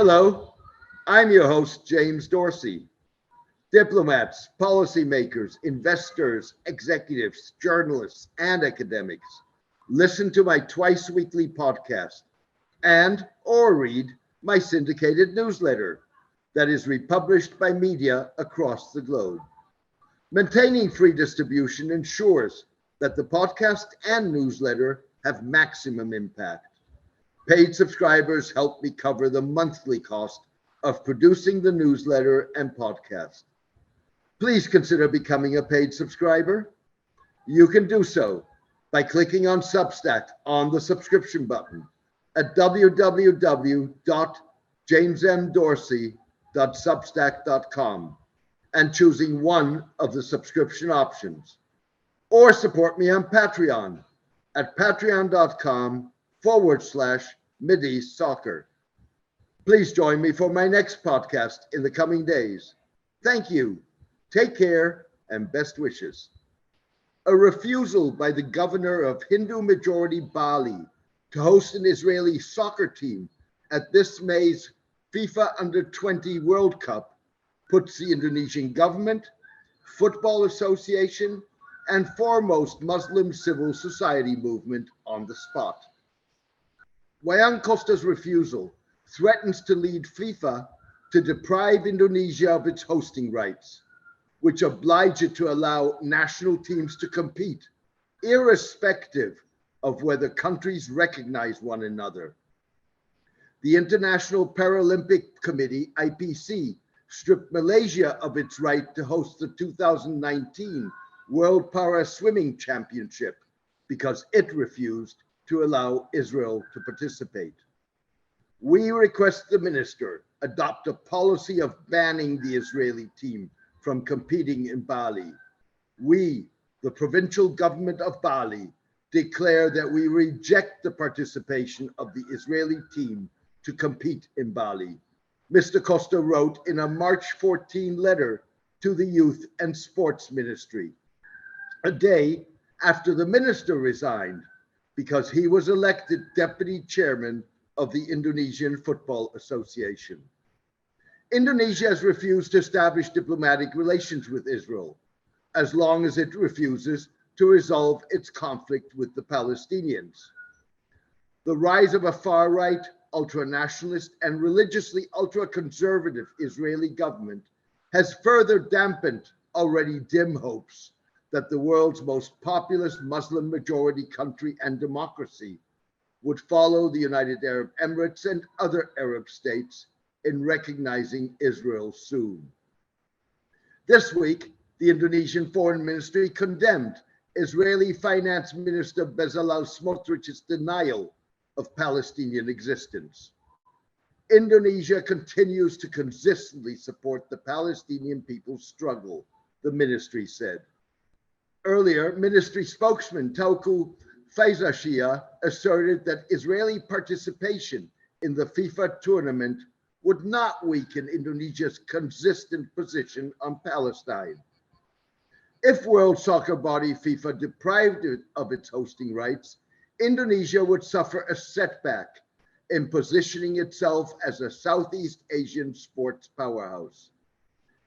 Hello, I'm your host, James Dorsey. Diplomats, policymakers, investors, executives, journalists, and academics listen to my twice weekly podcast and or read my syndicated newsletter that is republished by media across the globe. Maintaining free distribution ensures that the podcast and newsletter have maximum impact. Paid subscribers help me cover the monthly cost of producing the newsletter and podcast. Please consider becoming a paid subscriber. You can do so by clicking on Substack on the subscription button at www.jamesmdorsey.substack.com and choosing one of the subscription options. Or support me on Patreon at patreon.com/Mideast Soccer. Please join me for my next podcast in the coming days. Thank you. Take care and best wishes. A refusal by the governor of Hindu-majority Bali to host an Israeli soccer team at this May's FIFA Under-20 World Cup puts the Indonesian government, Football Association, and foremost Muslim civil society movement on the spot. Wayan Koster's refusal threatens to lead FIFA to deprive Indonesia of its hosting rights, which oblige it to allow national teams to compete, irrespective of whether countries recognize one another. The International Paralympic Committee, IPC, stripped Malaysia of its right to host the 2019 World Para Swimming Championship because it refused to allow Israel to participate. We request the minister adopt a policy of banning the Israeli team from competing in Bali. We, the provincial government of Bali, declare that we reject the participation of the Israeli team to compete in Bali. Mr. Koster wrote in a March 14 letter to the Youth and Sports Ministry, a day after the minister resigned because he was elected deputy chairman of the Indonesian Football Association. Indonesia has refused to establish diplomatic relations with Israel as long as it refuses to resolve its conflict with the Palestinians. The rise of a far-right, ultra-nationalist, and religiously ultra-conservative Israeli government has further dampened already dim hopes that the world's most populous Muslim-majority country and democracy would follow the United Arab Emirates and other Arab states in recognizing Israel soon. This week, the Indonesian Foreign Ministry condemned Israeli Finance Minister Bezalel Smotrich's denial of Palestinian existence. Indonesia continues to consistently support the Palestinian people's struggle, the ministry said. Earlier, ministry spokesman Tauku Faizashia asserted that Israeli participation in the FIFA tournament would not weaken Indonesia's consistent position on Palestine. If World Soccer body FIFA deprived it of its hosting rights, Indonesia would suffer a setback in positioning itself as a Southeast Asian sports powerhouse.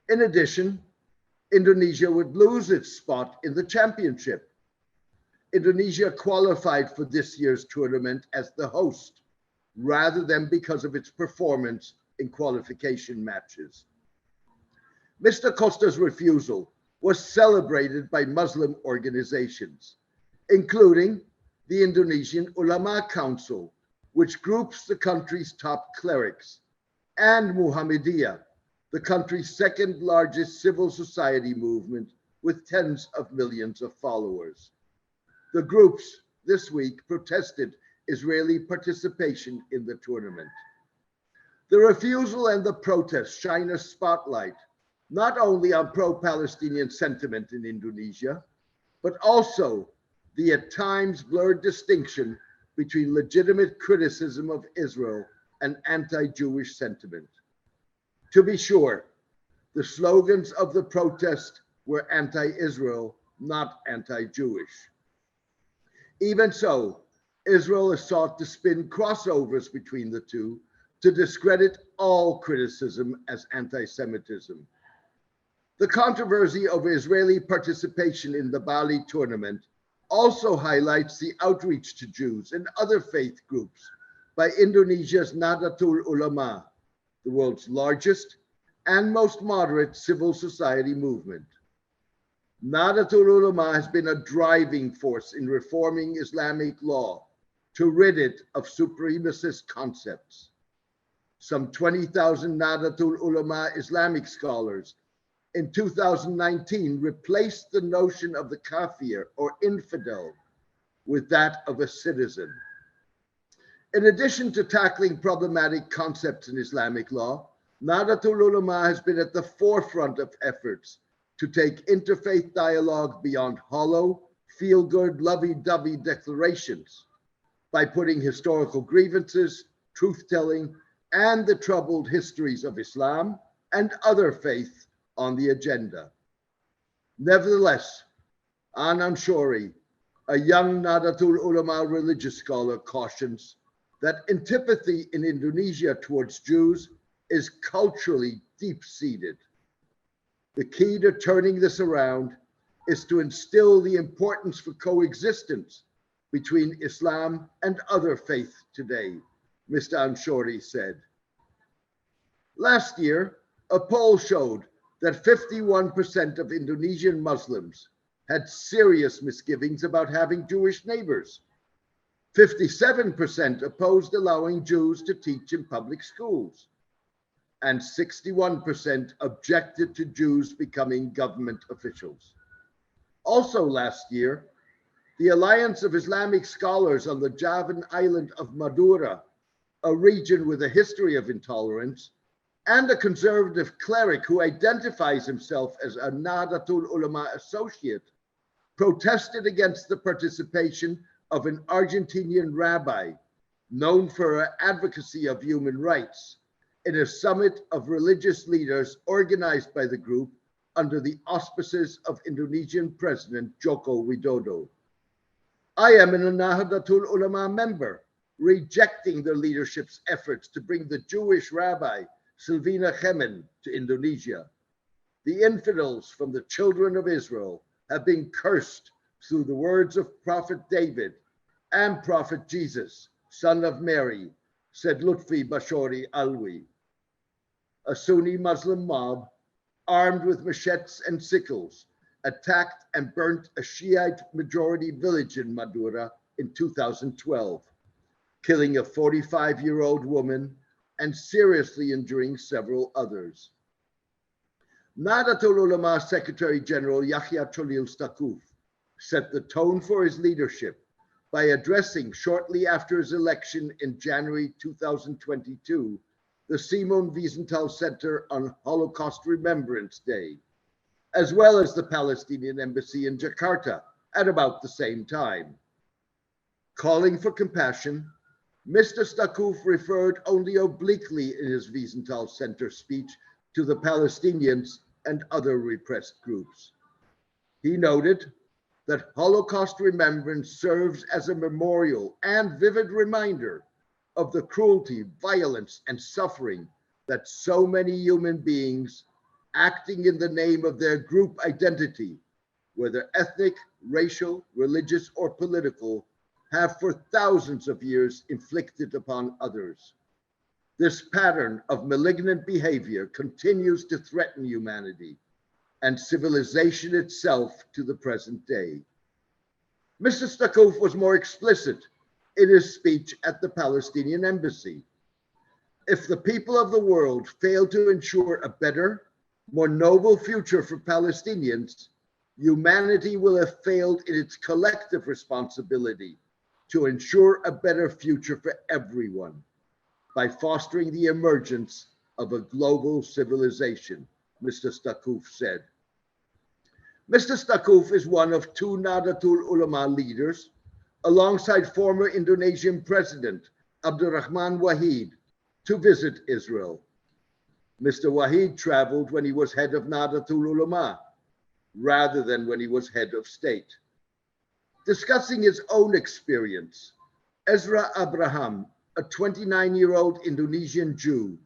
In addition, Indonesia would lose its spot in the championship. Indonesia qualified for this year's tournament as the host, rather than because of its performance in qualification matches. Mr. Koster's refusal was celebrated by Muslim organizations, including the Indonesian Ulama Council, which groups the country's top clerics, and Muhammadiyah, the country's second largest civil society movement with tens of millions of followers. The groups this week protested Israeli participation in the tournament. The refusal and the protest shine a spotlight not only on pro-Palestinian sentiment in Indonesia, but also the at times blurred distinction between legitimate criticism of Israel and anti-Jewish sentiment. To be sure, the slogans of the protest were anti-Israel, not anti-Jewish. Even so, Israel has sought to spin crossovers between the two to discredit all criticism as anti-Semitism. The controversy over Israeli participation in the Bali tournament also highlights the outreach to Jews and other faith groups by Indonesia's Nahdlatul Ulama, the world's largest and most moderate civil society movement. Nahdlatul Ulama has been a driving force in reforming Islamic law to rid it of supremacist concepts. Some 20,000 Nahdlatul Ulama Islamic scholars in 2019 replaced the notion of the kafir or infidel with that of a citizen. In addition to tackling problematic concepts in Islamic law, Nahdlatul Ulama has been at the forefront of efforts to take interfaith dialogue beyond hollow, feel-good, lovey-dovey declarations by putting historical grievances, truth-telling, and the troubled histories of Islam and other faiths on the agenda. Nevertheless, Anam Shori, a young Nahdlatul Ulama religious scholar, cautions that antipathy in Indonesia towards Jews is culturally deep-seated. The key to turning this around is to instill the importance for coexistence between Islam and other faiths today, Mr. Anshori said. Last year, a poll showed that 51% of Indonesian Muslims had serious misgivings about having Jewish neighbors. 57% opposed allowing Jews to teach in public schools, and 61% objected to Jews becoming government officials. Also last year, the Alliance of Islamic Scholars on the Javan island of Madura, a region with a history of intolerance, and a conservative cleric who identifies himself as a Nahdlatul Ulama associate, protested against the participation of an Argentinian rabbi known for her advocacy of human rights in a summit of religious leaders organized by the group under the auspices of Indonesian President Joko Widodo. I am a Nahdlatul Ulama member, rejecting the leadership's efforts to bring the Jewish rabbi Silvina Chemen to Indonesia. The infidels from the children of Israel have been cursed through the words of Prophet David and Prophet Jesus, son of Mary, said Lutfi Bashori Alwi. A Sunni Muslim mob, armed with machetes and sickles, attacked and burnt a Shiite majority village in Madura in 2012, killing a 45-year-old woman and seriously injuring several others. Nahdlatul Ulama Secretary General Yahya Cholil Stakuf set the tone for his leadership by addressing shortly after his election in January 2022 the Simon Wiesenthal Center on Holocaust Remembrance Day, as well as the Palestinian Embassy in Jakarta at about the same time. Calling for compassion, Mr. Stakuf referred only obliquely in his Wiesenthal Center speech to the Palestinians and other repressed groups. He noted that Holocaust remembrance serves as a memorial and vivid reminder of the cruelty, violence, and suffering that so many human beings acting in the name of their group identity, whether ethnic, racial, religious, or political, have for thousands of years inflicted upon others. This pattern of malignant behavior continues to threaten humanity and civilization itself to the present day. Mr. Stakuf was more explicit in his speech at the Palestinian Embassy. If the people of the world fail to ensure a better, more noble future for Palestinians, humanity will have failed in its collective responsibility to ensure a better future for everyone by fostering the emergence of a global civilization, Mr. Stakuf said. Mr. Stakuf is one of two Nahdlatul Ulama leaders, alongside former Indonesian President Abdurrahman Wahid, to visit Israel. Mr. Wahid traveled when he was head of Nahdlatul Ulama, rather than when he was head of state. Discussing his own experience, Ezra Abraham, a 29-year-old Indonesian Jew,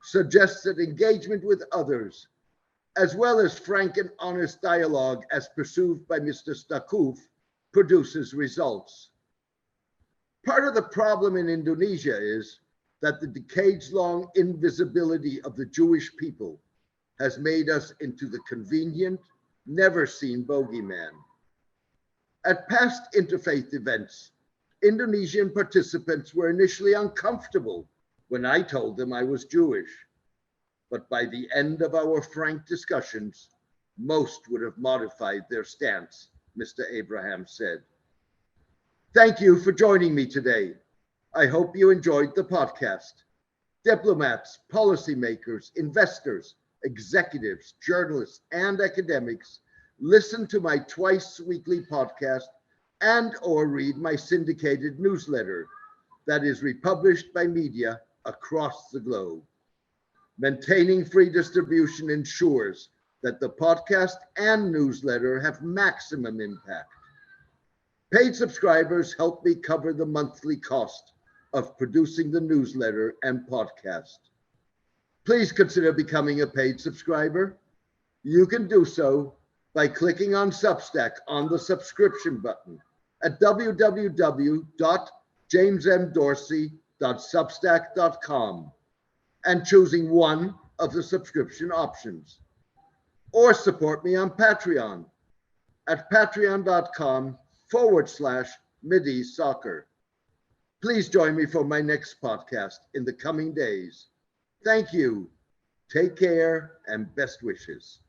suggests that engagement with others, as well as frank and honest dialogue as pursued by Mr. Stakuf, produces results. Part of the problem in Indonesia is that the decades-long invisibility of the Jewish people has made us into the convenient, never-seen bogeyman. At past interfaith events, Indonesian participants were initially uncomfortable when I told them I was Jewish. But by the end of our frank discussions, most would have modified their stance, Mr. Abraham said. Thank you for joining me today. I hope you enjoyed the podcast. Diplomats, policymakers, investors, executives, journalists, and academics listen to my twice-weekly podcast and/or read my syndicated newsletter that is republished by media across the globe. Maintaining free distribution ensures that the podcast and newsletter have maximum impact. Paid subscribers help me cover the monthly cost of producing the newsletter and podcast. Please consider becoming a paid subscriber. You can do so by clicking on Substack on the subscription button at www.jamesmdorsey.substack.com and choosing one of the subscription options. Or support me on Patreon at patreon.com/MideastSoccer. Please join me for my next podcast in the coming days. Thank you. Take care and best wishes.